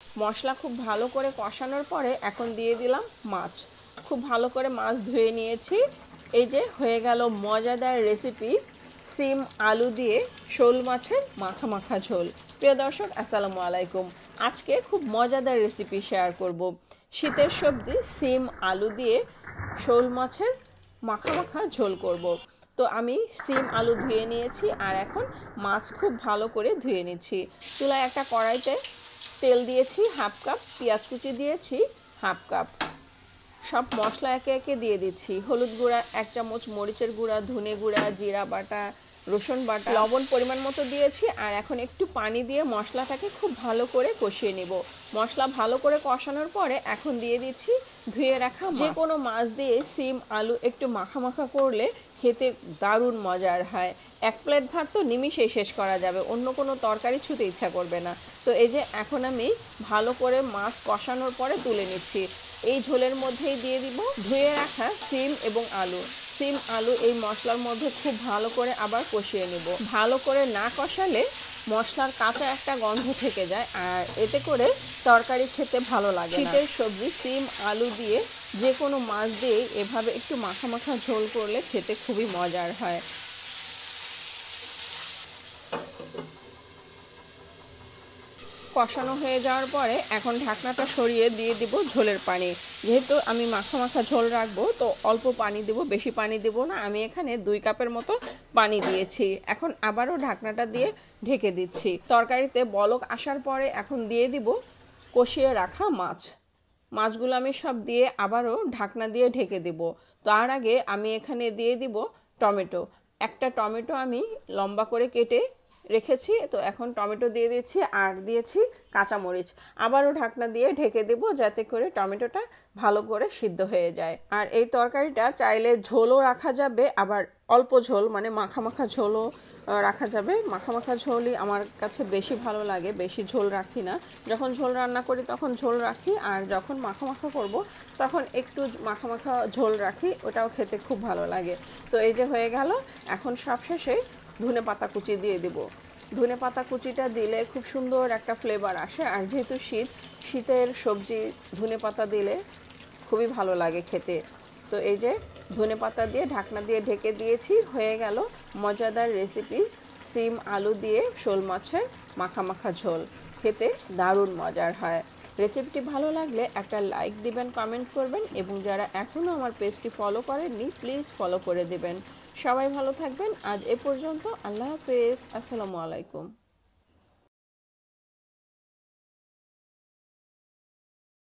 মশলা খুব ভালো করে কষানোর পরে এখন দিয়ে দিলাম মাছ। খুব ভালো করে মাছ ধুয়ে নিয়েছি। এই যে হয়ে গেল মজাদার রেসিপি সিম আলু দিয়ে শোল মাছের মাখা মাখা ঝোল। প্রিয় দর্শক, আসসালামু আলাইকুম। আজকে খুব মজাদার রেসিপি শেয়ার করব। শীতের সবজি সিম আলু দিয়ে শোল মাছের মাখা মাখা ঝোল করব। তো আমি সিম আলু ধুয়ে নিয়েছি আর এখন মাছ খুব ভালো করে ধুয়ে নিচ্ছি। চুলায় একটা কড়াইতে তেল দিয়েছি হাফ কাপ, পেঁয়াজ কুচি দিয়েছি হাফ কাপ, সব মশলা একে একে দিয়ে দিচ্ছি। হলুদ গুঁড়া 1 চামচ, মরিচের গুঁড়া, ধনে গুঁড়া, জিরা বাটা, রসুন বাটা, লবণ পরিমাণ মতো দিয়েছি। আর এখন একটু পানি দিয়ে মশলাটাকে খুব ভালো করে কষিয়ে নিব। মশলা ভালো করে কষানোর পরে এখন দিয়ে দিচ্ছি ধুয়ে রাখা মাছ। যে কোনো মাছ দিয়ে সিম আলু একটু মাখা মাখা করলে খেতে দারুণ মজার হয়। 1 প্লেট ভাত তো নিমিষেই শেষ করা যাবে, অন্য কোনো তরকারি ছুঁতে ইচ্ছা করবে না। তো এই যে এখন আমি ভালো করে মাছ কষানোর পরে তুলে নিচ্ছি। এই ঝোলের মধ্যেই দিয়ে দিব ধুয়ে রাখা সিম এবং আলু। সিম আলু এই মশলার মধ্যে খুব ভালো করে আবার কষিয়ে নেব। ভালো করে না কষালে মশলার কাঁচা একটা গন্ধ থেকে যায়, আর এতে করে তরকারি খেতে ভালো লাগে না। শীতের সবজি সিম আলু দিয়ে যে কোনো মাছ দিয়ে এভাবে একটু মাখা মাখা ঝোল করলে খেতে খুবই মজার হয়। কষানো হয়ে যাওয়ার পরে এখন ঢাকনাটা সরিয়ে দিয়ে দিব ঝোলের পানি। যেহেতু আমি মাখা মাখা ঝোল রাখবো তো অল্প পানি দেব, বেশি পানি দেব না। আমি এখানে 2 কাপের মতো পানি দিয়েছি। এখন আবারও ঢাকনাটা দিয়ে ঢেকে দিচ্ছি। তরকারিতে বলক আসার পরে এখন দিয়ে দিব কষিয়ে রাখা মাছ। মাছগুলো আমি সব দিয়ে আবারও ঢাকনা দিয়ে ঢেকে দেব। তার আগে আমি এখানে দিয়ে দিব টমেটো। একটা টমেটো আমি লম্বা করে কেটে রেখেছি। তো এখন টমেটো দিয়ে দিচ্ছি আর দিয়েছি কাঁচামরিচ। আবারও ঢাকনা দিয়ে ঢেকে দেব যাতে করে টমেটোটা ভালো করে সিদ্ধ হয়ে যায়। আর এই তরকারিটা চাইলে ঝোলও রাখা যাবে, আবার অল্প ঝোল মানে মাখা মাখা ঝোলও রাখা যাবে। মাখা মাখা ঝোলই আমার কাছে বেশি ভালো লাগে, বেশি ঝোল রাখি না। যখন ঝোল রান্না করি তখন ঝোল রাখি, আর যখন মাখা মাখা করব তখন একটু মাখা মাখা ঝোল রাখি, ওটাও খেতে খুব ভালো লাগে। তো এই যে হয়ে গেল। এখন সবশেষে ধনে পাতা কুচি দিয়ে দেব। ধনে পাতা কুচিটা দিলে খুব সুন্দর একটা ফ্লেভার আসে, আর যেহেতু শীতের সবজি ধনে পাতা দিলে খুবই ভালো লাগে খেতে। তো এই যে ধনে পাতা দিয়ে ঢাকনা দিয়ে ঢেকে দিয়েছি। হয়ে গেল মজাদার রেসিপি সিম আলু দিয়ে শোল মাছের মাখা মাখা ঝোল। খেতে দারুণ মজার হয়। রেসিপিটি ভালো লাগলে একটা লাইক দিবেন, কমেন্ট করবেন, এবং যারা এখনও আমার পেজটি ফলো করেননি প্লিজ ফলো করে দেবেন। সবাই ভালো থাকবেন। আজ এ পর্যন্ত। আল্লাহ হাফেজ। আসসালামু আলাইকুম।